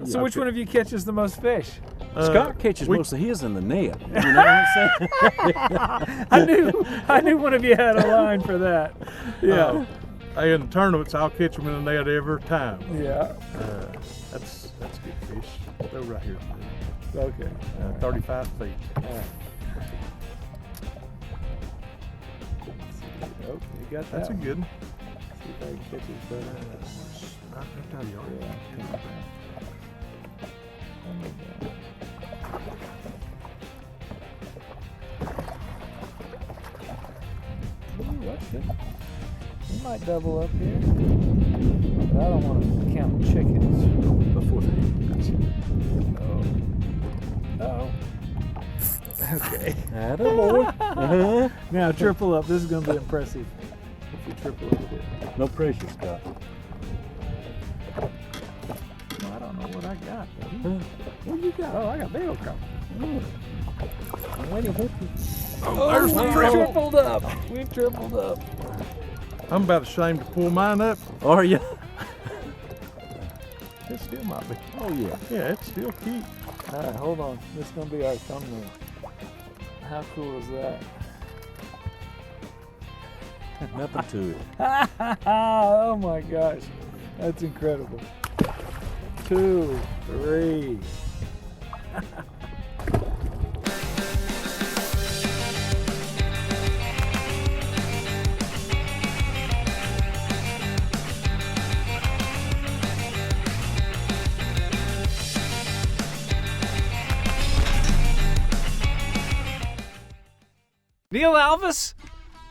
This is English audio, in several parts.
So which one of you catches the most fish? Scott catches most of his in the net. You know what I'm saying? I knew one of you had a line for that. Yeah. In tournaments, I'll catch them in the net every time. Yeah. That's good fish. They're right here. Okay. 35 feet. All right. Oh, you got that. That's a good one. See if I can catch it better. I'll tell you. Yeah. Ooh, that's good. We might double up here, but I don't want to count chickens before they. Oh. Okay. Attaboy. Now triple up. This is going to be impressive if you triple up a bit. No pressure, Scott. I don't know what I got. What you got? Oh, I got big old crappie. I'm waiting for you. Oh, there's the we triple. tripled up. We tripled up. I'm about ashamed to pull mine up. Are you? It still might be. Oh, yeah. Yeah, it's still cute. All right, hold on. This is going to be our thumbnail. How cool is that? Nothing to it. Oh my gosh. That's incredible. 2, 3. Neal Alvis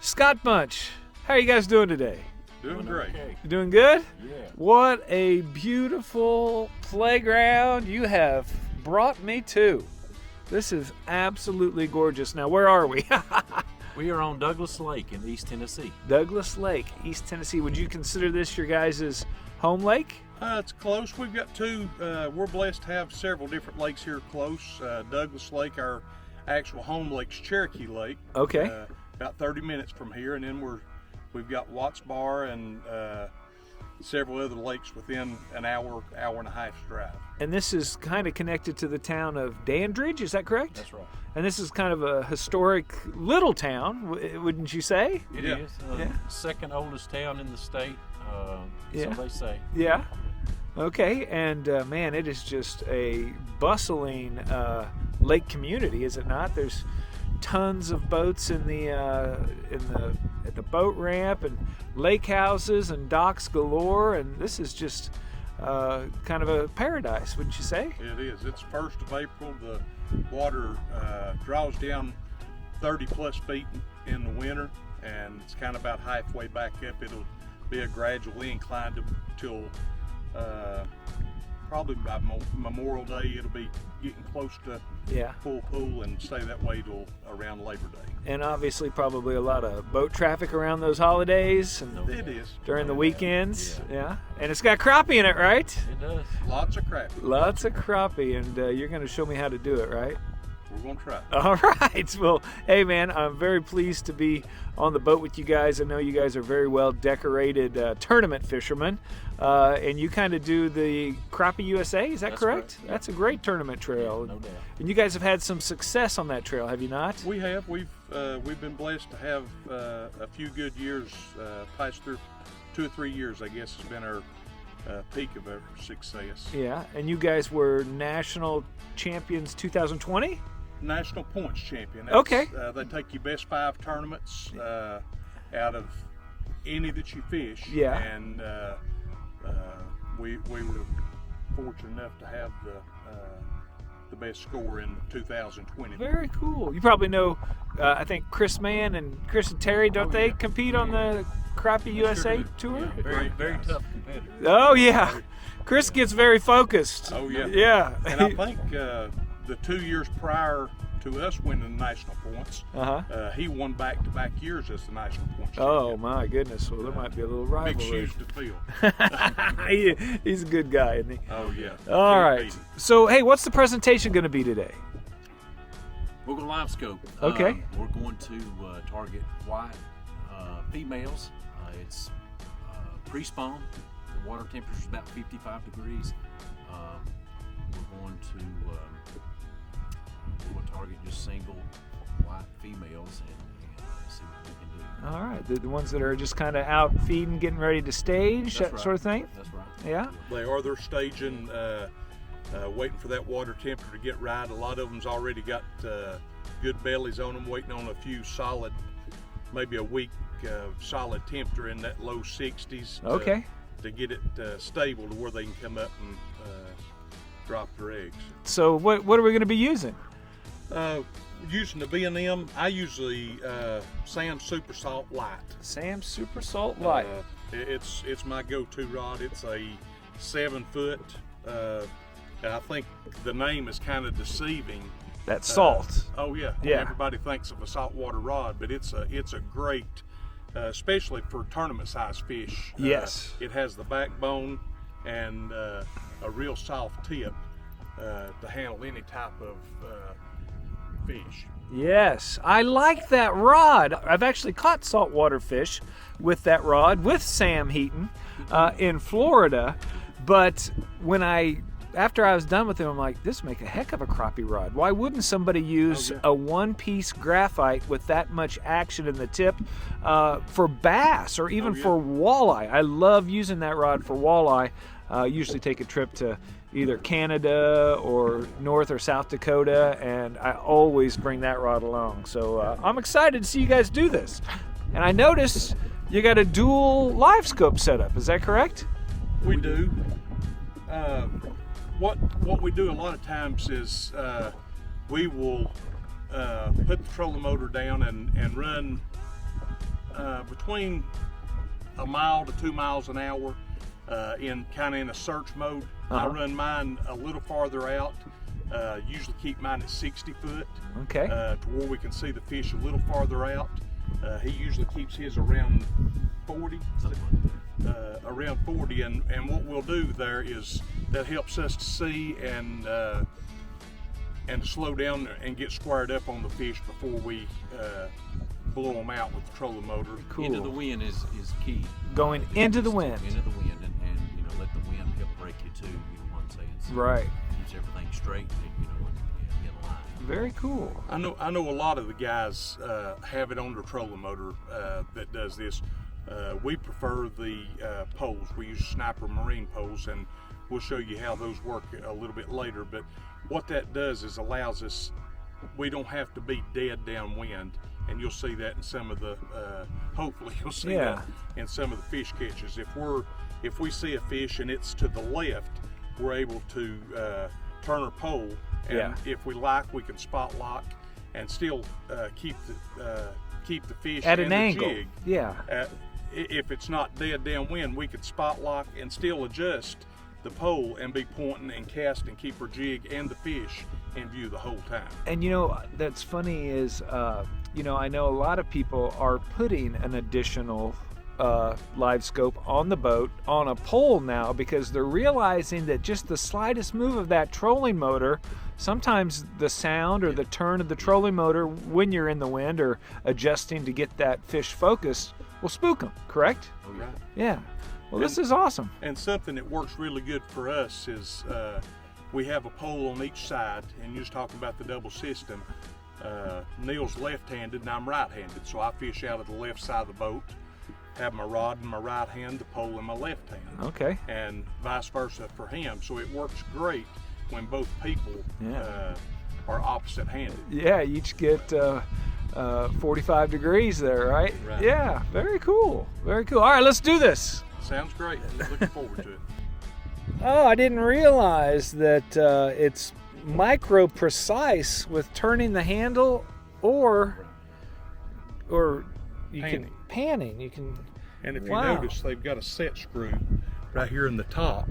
Scott Bunch. How are you guys doing today? Doing great. You doing good? Yeah. What a beautiful playground you have brought me to. This is absolutely gorgeous. Now, where are we? We are on Douglas Lake in East Tennessee. Douglas Lake, East Tennessee. Would you consider this your guys' home lake? It's close. We've got two. We're blessed to have several different lakes here close. Douglas Lake, our actual home lake's Cherokee Lake. Okay. About 30 minutes from here, and then we've got Watts Bar and several other lakes within an hour and a half's drive. And this is kind of connected to the town of Dandridge, is that correct? That's right. And this is kind of a historic little town, wouldn't you say? It Yeah. is. Yeah. Second oldest town in the state, Yeah. so they say. Yeah. Okay, and man, it is just a bustling lake community, is it not? There's tons of boats at the boat ramp, and lake houses and docks galore, and this is just kind of a paradise, wouldn't you say? It is. It's 1st of April. The water draws down 30 plus feet in the winter, and it's kind of about halfway back up. It'll be a gradual incline till probably by Memorial Day. It'll be getting close to full pool and stay that way till around Labor Day. And obviously probably a lot of boat traffic around those holidays and It is. during the weekends. Yeah. And it's got crappie in it, right? It does. Lots of crappie. Lots of crappie, and you're going to show me how to do it, right? We're going to try. All right. Well, hey, man, I'm very pleased to be on the boat with you guys. I know you guys are very well decorated tournament fishermen, and you kind of do the Crappie USA. Is that That's correct? correct. That's a great tournament trail. No doubt. And you guys have had some success on that trail, have you not? We have. We've been blessed to have a few good years. Past through 2 or 3 years, I guess, has been our peak of our success. Yeah. And you guys were national champions 2020? National points champion. Okay. They take your best 5 tournaments out of any that you fish. Yeah. And we were fortunate enough to have the best score in 2020. Very cool. You probably know, I think Chris Mann and Chris and Terry, don't they compete on the Crappie USA do. tour? Very, Great very guys. tough competitor. Oh, yeah. Chris gets very focused. Oh, yeah. Yeah. And I think the 2 years prior to us winning the national points, he won back-to-back years as the national points Oh, champion. my goodness. Well, there might be a little Big rivalry. shoes to fill. He's a good guy, isn't he? Oh, yeah. All Can't right. beat it. So, hey, what's the presentation going to be today? We're going to Livescope. Okay. We're going to target white females. It's pre-spawn. The water temperature is about 55 degrees. eggs and see what we can do. All right, the ones that are just kind of out feeding, getting ready to stage, that sort of thing? That's right. Yeah? They're staging, waiting for that water temperature to get right. A lot of them's already got good bellies on them, waiting on a few solid, maybe a week solid temperature in that low 60s. To get it stable to where they can come up and drop their eggs. So what are we going to be using? Using the B&M, I usually Sam Super Salt Light. Sam Super Salt Light. It's my go-to rod. It's a 7 foot. I think the name is kind of deceiving. That salt. Oh yeah. Everybody thinks of a saltwater rod, but it's a great, especially for tournament-sized fish. Yes. It has the backbone and a real soft tip to handle any type of fish. Yes, I like that rod. I've actually caught saltwater fish with that rod with Sam Heaton in Florida, but after I was done with him, I'm like, this make a heck of a crappie rod. Why wouldn't somebody use a one-piece graphite with that much action in the tip for bass or even for walleye? I love using that rod for walleye. Usually take a trip to either Canada or North or South Dakota, and I always bring that rod along. So I'm excited to see you guys do this. And I notice you got a dual Livescope setup. Is that correct? We do. What we do a lot of times is we will put the trolling motor down and run between a mile to 2 miles an hour in a search mode. I run mine a little farther out. Usually keep mine at 60 foot. Okay. To where we can see the fish a little farther out. He usually keeps his around 40. Around 40, and what we'll do there is that helps us to see and to slow down and get squared up on the fish before we blow them out with the trolling motor. Cool. Into the wind is key. Going into the wind. Into the wind and let the wind help break you too. What I'm saying. So right. Keeps everything straight. In line. Very cool. I know a lot of the guys have it on their trolling motor that does this. We prefer the poles. We use Sniper Marine poles, and we'll show you how those work a little bit later. But what that does is allows us, we don't have to be dead downwind, and you'll see that in some of the, hopefully you'll see that in some of the fish catches. If we see a fish and it's to the left, we're able to turn our pole, and if we like, we can spot lock and still keep the fish at and an angle. Jig. If it's not dead downwind, we could spot lock and still adjust the pole and be pointing and casting and keep our jig and the fish in view the whole time. And that's funny is, I know a lot of people are putting an additional Livescope on the boat on a pole now because they're realizing that just the slightest move of that trolling motor, sometimes the sound or the turn of the trolling motor when you're in the wind or adjusting to get that fish focused will spook them, correct? Oh, right. Yeah. Well, this is awesome. And something that works really good for us is we have a pole on each side, and you're just talking about the double system. Neal's left-handed and I'm right-handed, so I fish out of the left side of the boat, have my rod in my right hand, the pole in my left hand. Okay. And vice versa for him, so it works great when both people are opposite-handed. Yeah, you each get 45 degrees there, right? Right. Yeah, very cool. Very cool. All right, let's do this. Sounds great. Looking forward to it. Oh, I didn't realize that it's micro precise with turning the handle or you can panning. You can. And if you notice, they've got a set screw right here in the top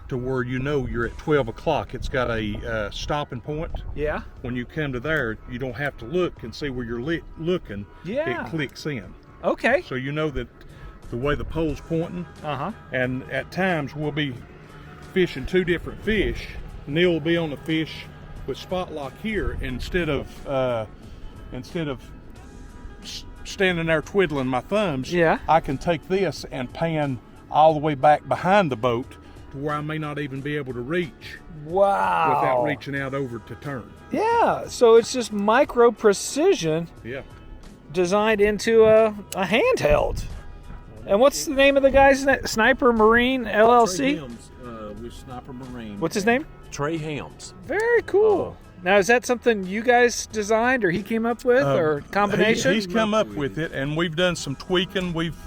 to where you're at 12 o'clock. It's got a stopping point. Yeah. When you come to there, you don't have to look and see where you're looking. Yeah. It clicks in. Okay. So you know that the way the pole's pointing. And at times we'll be fishing two different fish. Neal will be on the fish with spot lock here instead of standing there twiddling my thumbs. Yeah. I can take this and pan all the way back behind the boat to where I may not even be able to reach. Wow. Without reaching out over to turn. Yeah. So it's just micro precision. Yeah. designed into a handheld. And what's the name of the guy's Sniper Marine LLC? Trey Helms with Sniper Marine. What's his name? Trey Helms. Very cool. Now, is that something you guys designed or he came up with or combination? He's come up with it, and we've done some tweaking. We've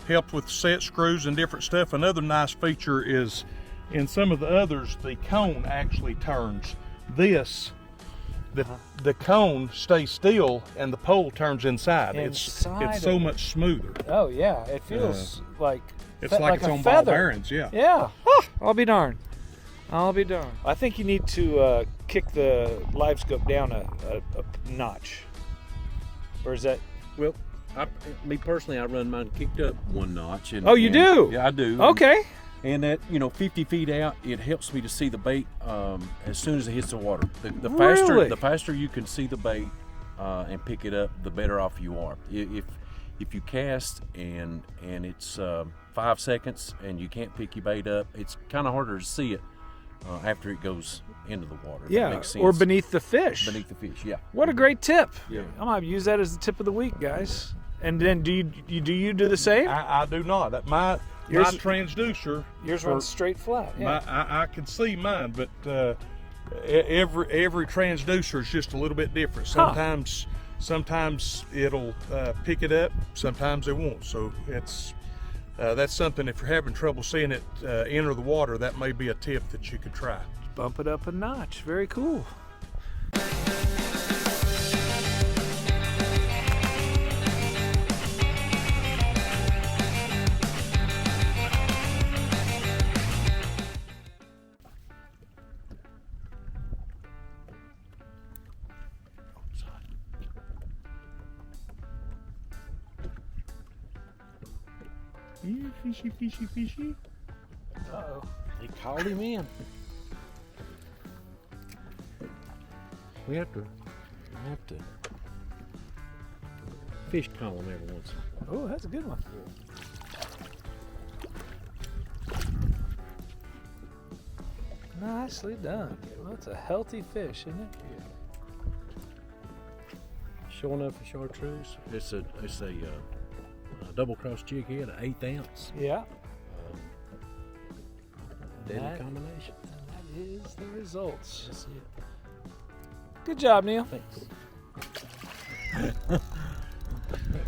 helped with set screws and different stuff. Another nice feature is in some of the others, the cone actually turns. This, the cone stays still and the pole turns inside. It's so much smoother. Oh, yeah. It feels like it's like its own feather. ball bearings, yeah. Yeah. I'll be darned. I think you need to kick the Livescope down a notch. Or is that... Well, me personally, I run mine kicked up one notch. And, oh, you do? Yeah, I do. Okay. And that, 50 feet out, it helps me to see the bait as soon as it hits the water. The faster you can see the bait and pick it up, the better off you are. If you cast and it's 5 seconds and you can't pick your bait up, it's kind of harder to see it after it goes into the water. Yeah, that makes sense. or beneath the fish. Beneath the fish, yeah. What a great tip. Yeah. I'm going to use that as the tip of the week, guys. And then do you do the same? I do not. My transducer. Yours runs straight flat. Yeah. I can see mine, but every transducer is just a little bit different. Sometimes it'll pick it up, sometimes it won't. So that's something, if you're having trouble seeing it enter the water, that may be a tip that you could try. Bump it up a notch. Very cool. Fishy. Uh-oh. He called him in. We have to fish call him every once in a while. Oh, that's a good one. Nicely done. Well, it's a healthy fish, isn't it? Showing up a chartreuse. It's a double cross jig head, an 1/8 ounce. Yeah. Deadly combination. That is the results. That's it. Good job, Neal. Thanks.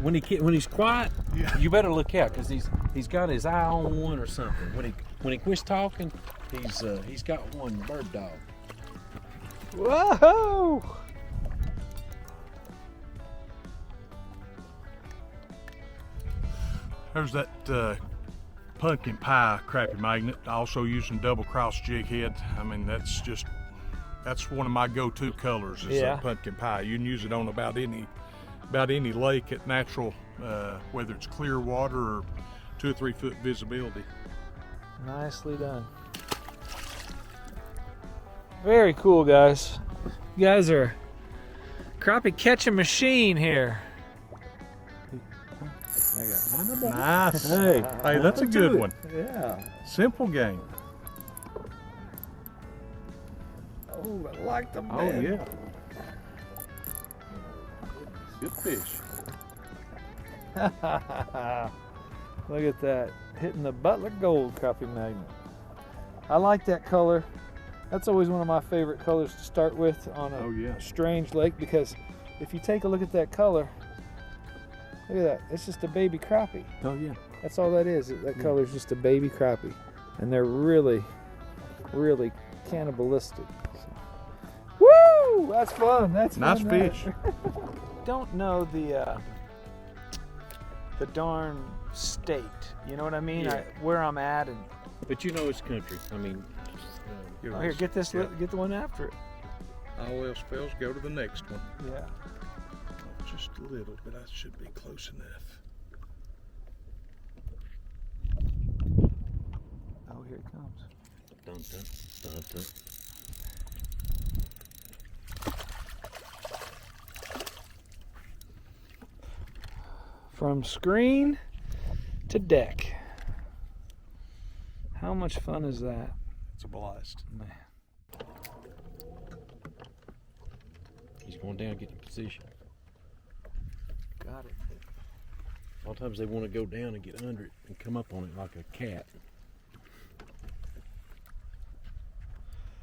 When he's quiet, you better look out because he's got his eye on one or something. When he quits talking, he's got one bird dog. Whoa! There's that pumpkin pie crappie magnet. Also using double cross jig head. I mean, that's one of my go-to colors is pumpkin pie. You can use it on about any lake at natural, whether it's clear water or 2 or 3 foot visibility. Nicely done. Very cool, guys. You guys are crappie catching machine here. Nice. Hey, that's a good one. Yeah. Simple game. Oh, I like the Oh yeah. Good fish. Look at that. Hitting the Butler Gold crappie magnet. I like that color. That's always one of my favorite colors to start with on a strange lake, because if you take a look at that color, look at that. It's just a baby crappie. Oh yeah. That's all that is. That color is just a baby crappie. And they're really, really cannibalistic. So. Woo! That's fun. That's nice fun, fish. Don't know the darn state. You know what I mean? Yeah. Where I'm at, and But it's country. I mean, here, get this. Yeah. Get the one after it. All else fails, go to the next one. Yeah. Just a little, but I should be close enough. Oh, here it comes. dun, dun, dun, dun. From screen to deck. How much fun is that? It's a blast. Man. He's going down, getting in position. A lot of times they want to go down and get under it and come up on it like a cat.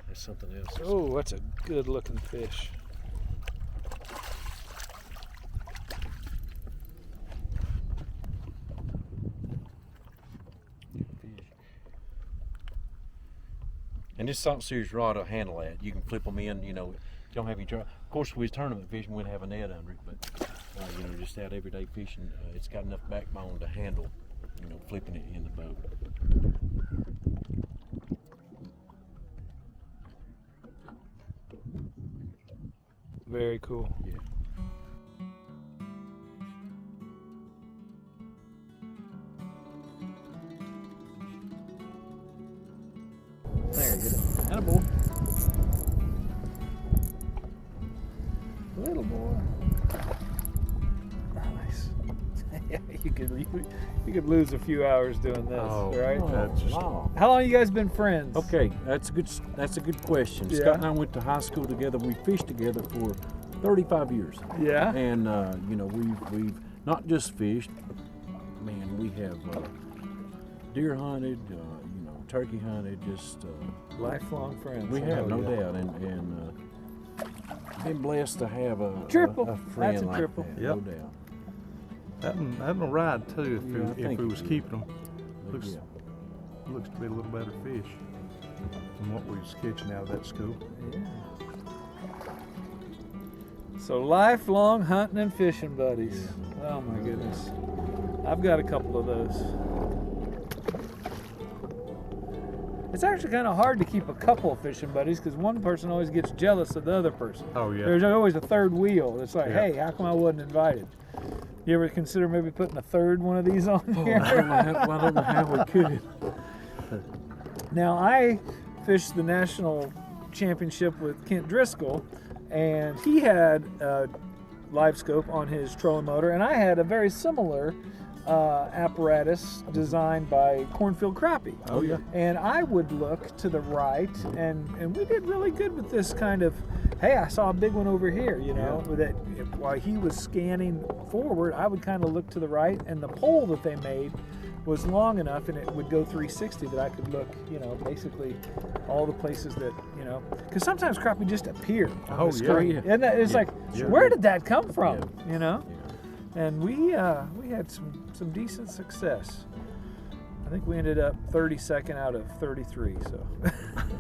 That's something else. Oh, that's a good looking fish. And this salt series rod will handle that. You can flip them in, you know, you don't have any trouble. Of course, if we was tournament fishing, we'd have a net under it, but you know, just out everyday fishing, it's got enough backbone to handle, you know, flipping it in the boat. Very cool. Yeah. There, get it. Attaboy. Little boy. Nice. Yeah, you could lose a few hours doing this, right? Wow. How long you guys been friends? Okay, that's a good question. Yeah. Scott and I went to high school together. We fished together for 35 years. Yeah. And you know, we've not just fished. Man, we have deer hunted, you know, turkey hunted. Just Lifelong friends. we have, no doubt, and been blessed to have a Triple. a friend That's a like triple. that. Yep. No doubt. That will ride too Yeah, I if think we was it keeping them. But Looks yeah. looks to be a little better fish than what we was catching out of that school. Yeah. So lifelong hunting and fishing buddies. Oh my goodness. I've got a couple of those. It's actually kind of hard to keep a couple of fishing buddies because one person always gets jealous of the other person. Oh yeah. There's always a third wheel. It's like, Yeah. hey, how come I wasn't invited? You ever consider maybe putting a third one of these on here? I don't know how we could. Now, I fished the national championship with Kent Driscoll, and he had a Livescope on his trolling motor, and I had a very similar apparatus designed by Cornfield Crappie. Oh yeah. And I would look to the right, and we did really good with this kind of, hey, I saw a big one over here, you know, with it. While he was scanning forward, I would kind of look to the right, and the pole that they made was long enough, and it would go 360 that I could look, you know, basically all the places that, you know, because sometimes crappie just appear on Oh, the yeah. screen. And that, it's Yeah. like, Yeah. where did that come from, Yeah. you know? Yeah. And we had some decent success. I think we ended up 32nd out of 33. So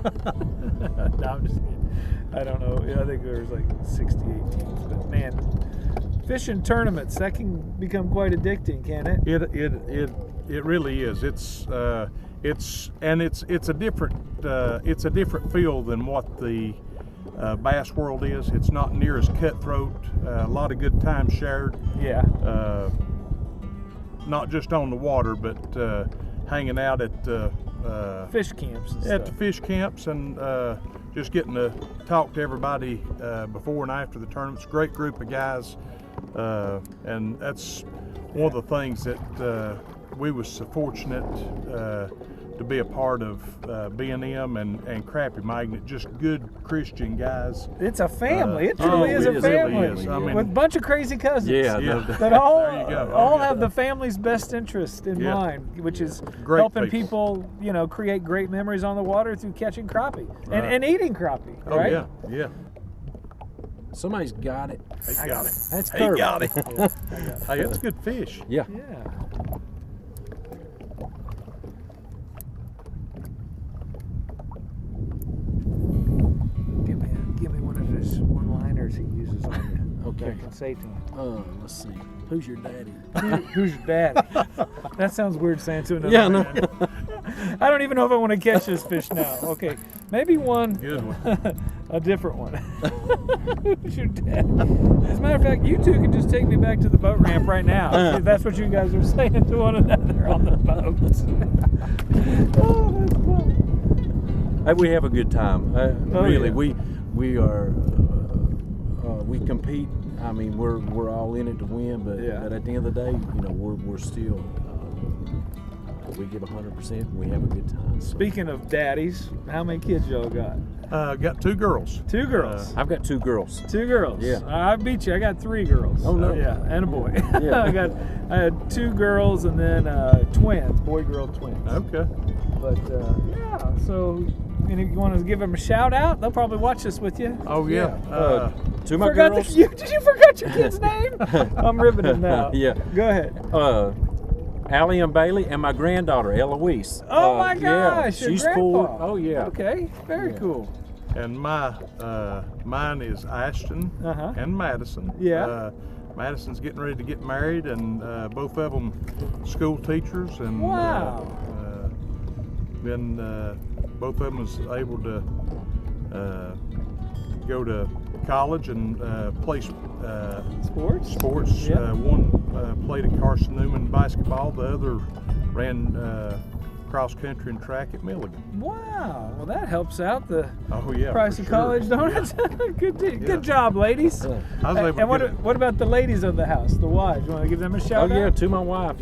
no, I'm just kidding. I don't know. I think there was like 68 teams. But man, fishing tournaments, that can become quite addicting, can it? It really is. It's a different feel than what the bass world is. It's not near as cutthroat. A lot of good times shared. Yeah. Not just on the water, but hanging out at Fish camps and at stuff. the fish camps and just getting to talk to everybody before and after the tournament. It's a great group of guys, and that's one of the things that we was so fortunate to be a part of B&M and Crappie Magnet. Just good Christian guys. It's a family. It oh, truly is a it really family is. I mean- with a bunch of crazy cousins. Yeah, Yeah. That all There you go. all have the family's best interest in Yeah. mind, which is Great helping people. you know, create great memories on the water through catching crappie Right. and eating crappie. Oh right? yeah. Somebody's got it. He got it. That's He Kirby. got it. Hey, it's good fish. Yeah. Yeah. Give me one of his one-liners he uses on you. Okay. I can say to him. Let's see. Who's your daddy? Who's your dad? That sounds weird saying to another Yeah, no. man. I don't even know if I want to catch this fish now. Okay, maybe one, Good one. a different one. Who's your dad? As a matter of fact, you two can just take me back to the boat ramp right now. If that's what you guys are saying to one another on the boat. Oh, that's fun. Hey, we have a good time. Oh, Really, yeah. we are we compete. I mean, we're all in it to win, but Yeah. at the end of the day, you know, we're still we give 100%. We have a good time. So. Speaking of daddies, how many kids y'all got? Got 2 girls. 2 girls. I've got 2 girls. 2 girls. Yeah. I beat you. I got 3 girls. Oh, no. Yeah, and a boy. Yeah. I had 2 girls and then twins, boy-girl twins. Okay. But yeah, so you want to give them a shout out? They'll probably watch this with you. Oh yeah. To my Forgot girls. did you forget your kid's name? I'm riveting now. Yeah. Go ahead. Allie and Bailey, and my granddaughter Eloise. Oh my gosh, yeah, your she's grandpa. 4. Oh yeah. Okay, very cool. And mine is Ashton and Madison. Yeah. Madison's getting ready to get married, and both of them school teachers. And Wow. then both of them was able to go to college and play Sports. sports. Yeah. One played at Carson Newman basketball. The other ran cross country and track at Milligan. Wow. Well, that helps out the Oh yeah, price for of sure. college, don't it? Good job, ladies. Yeah. I was able to And get it. what about the ladies of the house, the wives? You want to give them a Oh shout yeah, out? to my wife,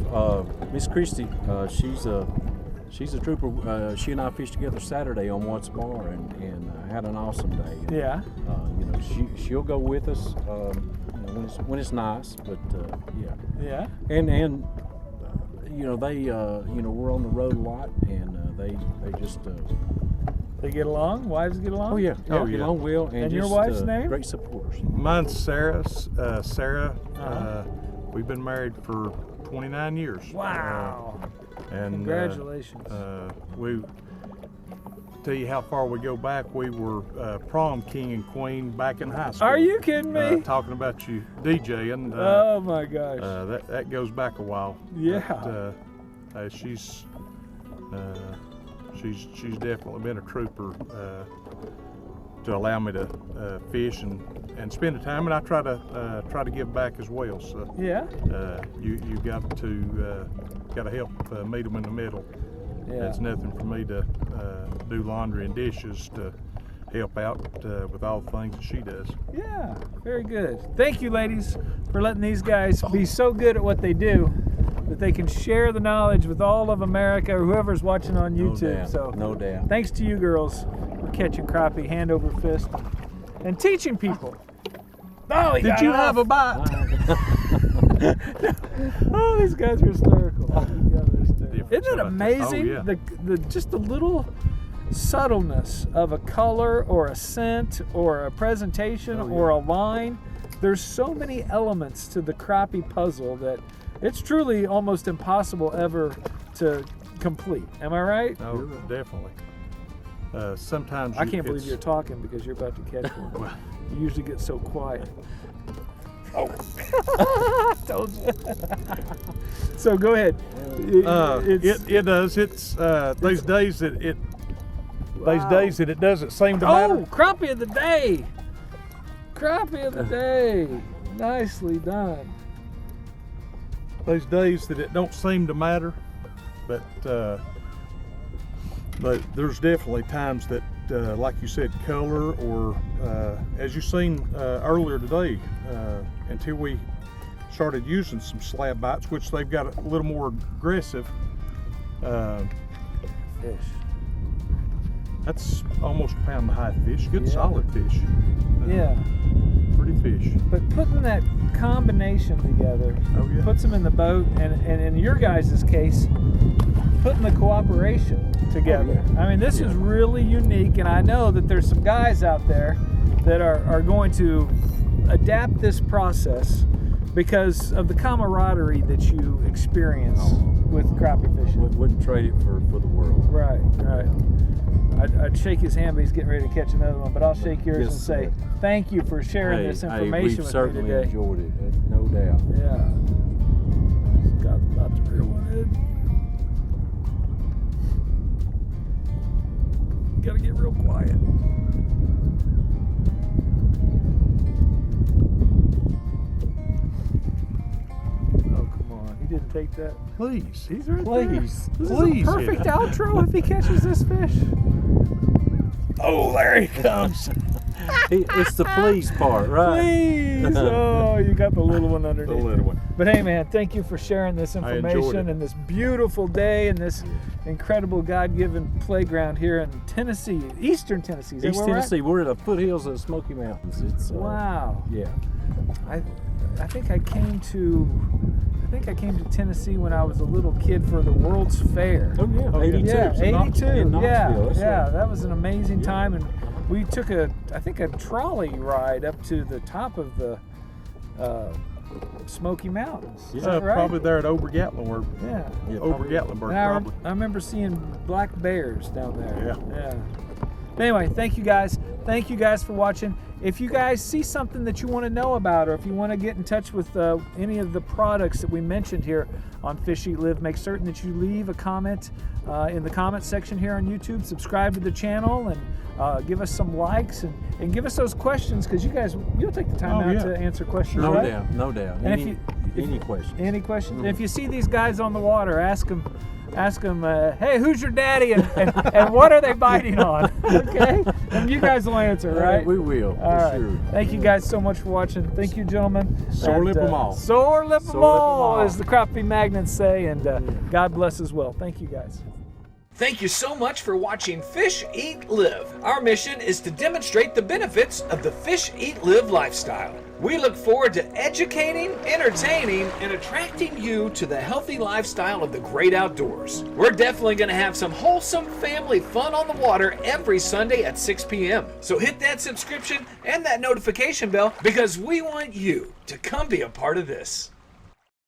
Miss Christie. She's a trooper. She and I fished together Saturday on Watts Bar and had an awesome day. And, Yeah. you know, she'll go with us you know, when it's nice, but yeah. Yeah. And you know, they you know, we're on the road a lot, and they just They get along? Wives get along? oh yeah, Oh, yeah. get along well, and your just, wife's name? Great supporters. Mine's Sarah. Sarah. Uh-huh. We've been married for 29 years. Wow. And Congratulations. we tell you how far we go back. We were prom king and queen back in high school. Are you kidding me? Talking about you DJing. Oh my gosh. That goes back a while. Yeah. But, she's definitely been a trooper to allow me to fish and spend the time, and I try to give back as well. So Yeah. you got to help meet them in the middle. Yeah. It's nothing for me to do laundry and dishes to help out with all the things that she does. Yeah. Very good. Thank you, ladies, for letting these guys be so good at what they do that they can share the knowledge with all of America or whoever's watching on YouTube. doubt, So no doubt. thanks to you girls for catching crappie hand over fist and teaching people. Oh, he Did got you off. have a bite? Oh, these guys are hysterical. Isn't it amazing? Oh, yeah. The just the little subtleness of a color or a scent or a presentation Oh, yeah. or a line. There's so many elements to the crappie puzzle that it's truly almost impossible ever to complete. Am I right? Oh, definitely. Sometimes I can't believe it's- you're talking because you're about to catch one. You usually get so quiet. Oh, told you. So go ahead. It does. It's those days that it. Those Wow. days that it doesn't seem to Oh, matter. crappie of the day. Crappie of the day. Nicely done. Those days that it don't seem to matter, but there's definitely times that, like you said, color or as you seen earlier today, until we started using some slab bites, which they've got a little more aggressive. Fish. That's almost a pound and a half fish. Good Yeah. solid fish. Yeah. Pretty fish. But putting that combination together Oh yeah. puts them in the boat, and in your guys' case, putting the cooperation together. Oh, yeah. I mean, this is really unique, and I know that there's some guys out there that are going to adapt this process because of the camaraderie that you experience with crappie fishing. Wouldn't trade it for the world. Right, right. I'd shake his hand, but he's getting ready to catch another one. But I'll shake yours Yes, and say sir. thank you for sharing this information we've with me certainly today. enjoyed it, no doubt. Yeah. Scott's about to reel one in. Gotta get real quiet. Oh, come on. He didn't take that. Please. He's right Please. there. This Please. is a perfect outro if he catches this fish. Oh, there he comes. It's the please part, right? Please. Oh, you got the little one underneath. The little one. But hey, man, thank you for sharing this enjoyed information it. and this beautiful day and this incredible God-given playground here in Tennessee, Eastern Tennessee. Is that East where we're at? Tennessee, we're at the foothills of the Smoky Mountains. It's Wow. Yeah. I think I came to Tennessee when I was a little kid for the World's Fair. Oh yeah, Oh, yeah. 82. Yeah, in 82. In Yeah, Knoxville, that's yeah, right. that was an amazing Yeah. time, and we took a trolley ride up to the top of the Smoky Mountains. Is that right? Probably there at Ober-Gatlinburg. Yeah. Yeah, Over probably. Gatlinburg, And probably. I remember seeing black bears down there. Yeah. But anyway, thank you guys. Thank you guys for watching. If you guys see something that you want to know about, or if you want to get in touch with any of the products that we mentioned here on Fish Eat Live, make certain that you leave a comment in the comment section here on YouTube. Subscribe to the channel and give us some likes and give us those questions, because you'll take the time Oh, out yeah. to answer questions. No right? doubt, no doubt. And Any questions? Any questions? Mm-hmm. And if you see these guys on the water, ask them, hey, who's your daddy, and what are they biting on? Okay, and you guys will answer, right? We will, All right. for sure. Thank you guys so much for watching. Thank you, gentlemen. Sore lip 'em all. Sore lip 'em Sore lip 'em all, all. as the Crappie magnets say, and God bless as well. Thank you guys. Thank you so much for watching Fish Eat Live. Our mission is to demonstrate the benefits of the Fish Eat Live lifestyle. We look forward to educating, entertaining, and attracting you to the healthy lifestyle of the great outdoors. We're definitely going to have some wholesome family fun on the water every Sunday at 6 p.m. So hit that subscription and that notification bell, because we want you to come be a part of this.